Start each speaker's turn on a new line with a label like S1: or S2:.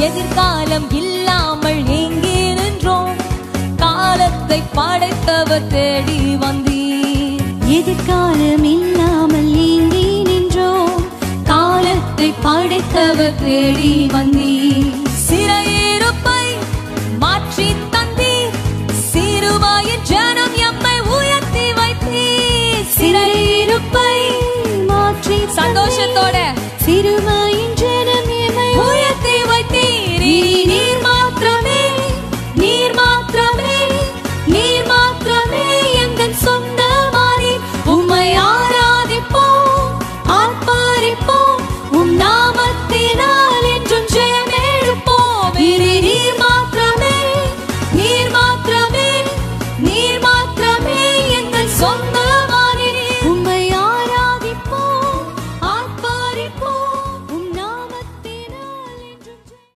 S1: எதிர்காலம் இல்லாமல் எங்கே நின்றோம், காலத்தை படைத்தவர் தேடி வந்தீர்.
S2: எதிர்காலம் இல்லாமல் எங்கே நின்றோம்,
S1: காலத்தை படைத்தவர் தேடி வந்தீர்.